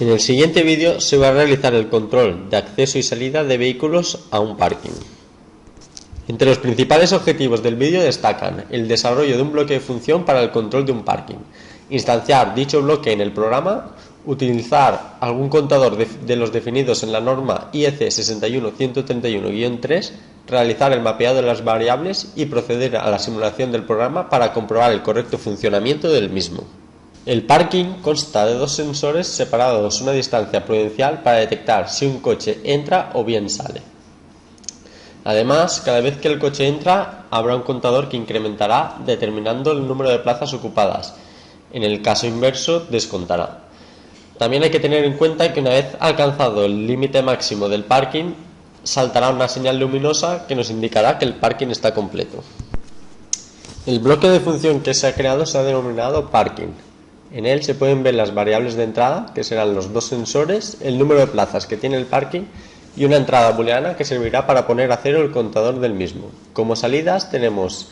En el siguiente vídeo se va a realizar el control de acceso y salida de vehículos a un parking. Entre los principales objetivos del vídeo destacan el desarrollo de un bloque de función para el control de un parking, instanciar dicho bloque en el programa, utilizar algún contador de los definidos en la norma IEC 61131-3, realizar el mapeado de las variables y proceder a la simulación del programa para comprobar el correcto funcionamiento del mismo. El parking consta de dos sensores separados una distancia prudencial para detectar si un coche entra o bien sale. Además, cada vez que el coche entra, habrá un contador que incrementará determinando el número de plazas ocupadas. En el caso inverso, descontará. También hay que tener en cuenta que una vez alcanzado el límite máximo del parking, saltará una señal luminosa que nos indicará que el parking está completo. El bloque de función que se ha creado se ha denominado parking. En él se pueden ver las variables de entrada, que serán los dos sensores, el número de plazas que tiene el parking y una entrada booleana que servirá para poner a cero el contador del mismo. Como salidas tenemos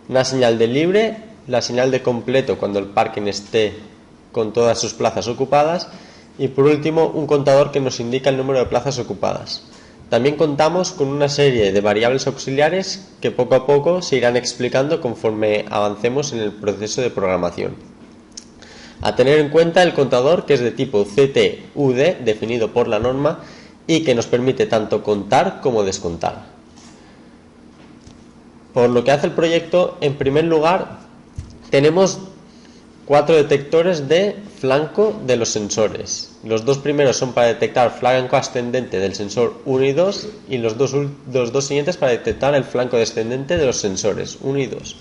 una señal de libre, la señal de completo cuando el parking esté con todas sus plazas ocupadas y por último un contador que nos indica el número de plazas ocupadas. También contamos con una serie de variables auxiliares que poco a poco se irán explicando conforme avancemos en el proceso de programación. A tener en cuenta el contador que es de tipo CTUD definido por la norma y que nos permite tanto contar como descontar. Por lo que hace el proyecto, en primer lugar tenemos 4 detectores de flanco de los sensores. Los dos primeros son para detectar flanco ascendente del sensor 1 y 2 y los dos siguientes para detectar el flanco descendente de los sensores 1 y 2.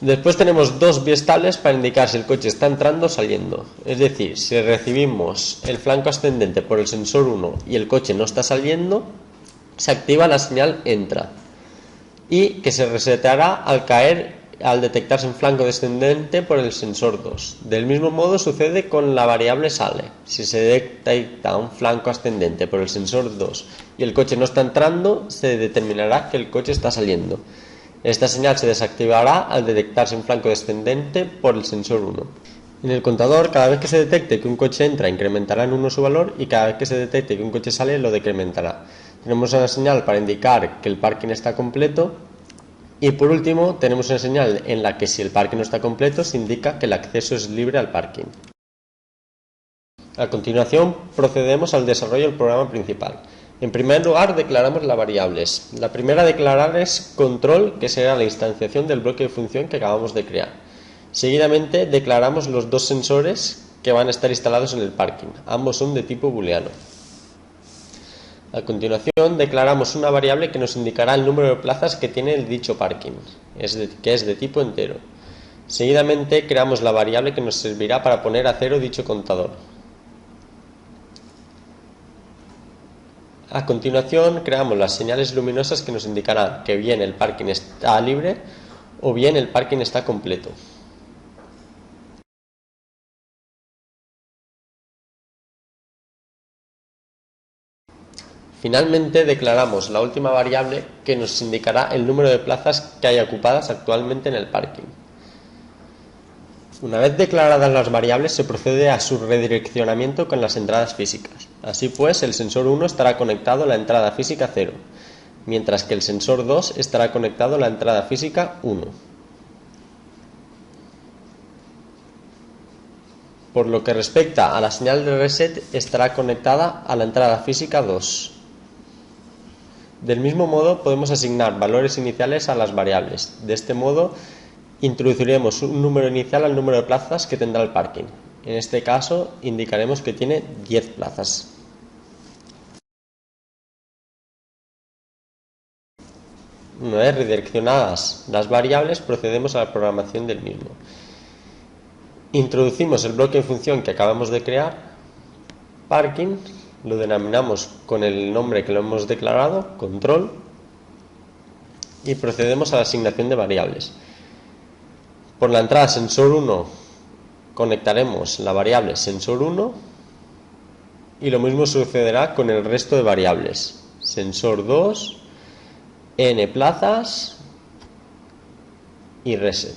Después tenemos dos biestables para indicar si el coche está entrando o saliendo. Es decir, si recibimos el flanco ascendente por el sensor 1 y el coche no está saliendo, se activa la señal entra y que se reseteará al detectarse un flanco descendente por el sensor 2. Del mismo modo sucede con la variable sale. Si se detecta un flanco ascendente por el sensor 2 y el coche no está entrando, se determinará que el coche está saliendo. Esta señal se desactivará al detectarse un flanco descendente por el sensor 1. En el contador, cada vez que se detecte que un coche entra, incrementará en 1 su valor y cada vez que se detecte que un coche sale, lo decrementará. Tenemos una señal para indicar que el parking está completo y por último tenemos una señal en la que si el parking no está completo se indica que el acceso es libre al parking. A continuación procedemos al desarrollo del programa principal. En primer lugar declaramos las variables. La primera a declarar es control, que será la instanciación del bloque de función que acabamos de crear. Seguidamente declaramos los dos sensores que van a estar instalados en el parking. Ambos son de tipo booleano. A continuación declaramos una variable que nos indicará el número de plazas que tiene el dicho parking, que es de tipo entero. Seguidamente creamos la variable que nos servirá para poner a cero dicho contador. A continuación creamos las señales luminosas que nos indicarán que bien el parking está libre o bien el parking está completo. Finalmente declaramos la última variable que nos indicará el número de plazas que hay ocupadas actualmente en el parking. Una vez declaradas las variables se procede a su redireccionamiento con las entradas físicas. Así pues, el sensor 1 estará conectado a la entrada física 0, mientras que el sensor 2 estará conectado a la entrada física 1. Por lo que respecta a la señal de reset, estará conectada a la entrada física 2. Del mismo modo, podemos asignar valores iniciales a las variables. De este modo, introduciremos un número inicial al número de plazas que tendrá el parking. En este caso, indicaremos que tiene 10 plazas. Una vez redireccionadas las variables, procedemos a la programación del mismo. Introducimos el bloque de función que acabamos de crear, parking, lo denominamos con el nombre que lo hemos declarado, control, y procedemos a la asignación de variables. Por la entrada sensor 1 conectaremos la variable sensor 1 y lo mismo sucederá con el resto de variables, sensor 2, n plazas y reset.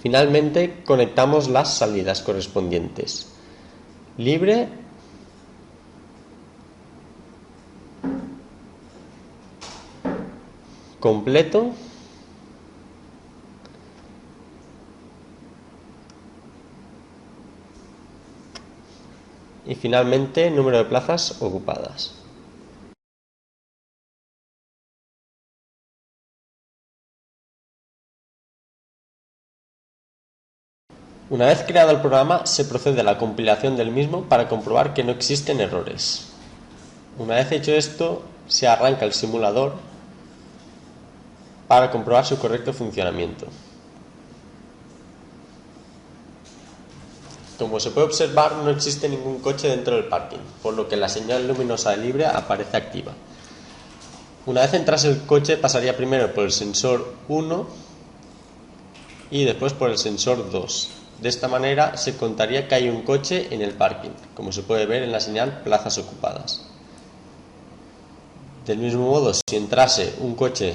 Finalmente conectamos las salidas correspondientes. Libre, completo y finalmente número de plazas ocupadas. Una vez creado el programa, se procede a la compilación del mismo para comprobar que no existen errores. Una vez hecho esto, se arranca el simulador para comprobar su correcto funcionamiento. Como se puede observar, no existe ningún coche dentro del parking, por lo que la señal luminosa de libre aparece activa. Una vez entrase el coche, pasaría primero por el sensor 1 y después por el sensor 2. De esta manera se contaría que hay un coche en el parking, como se puede ver en la señal plazas ocupadas. Del mismo modo, si entrase un coche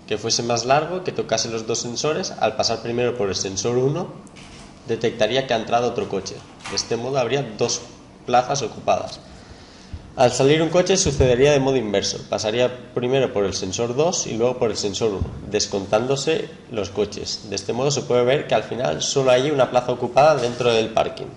que fuese más largo, que tocase los dos sensores, al pasar primero por el sensor 1, detectaría que ha entrado otro coche. De este modo habría dos plazas ocupadas. Al salir un coche sucedería de modo inverso, pasaría primero por el sensor 2 y luego por el sensor 1, descontándose los coches. De este modo se puede ver que al final solo hay una plaza ocupada dentro del parking.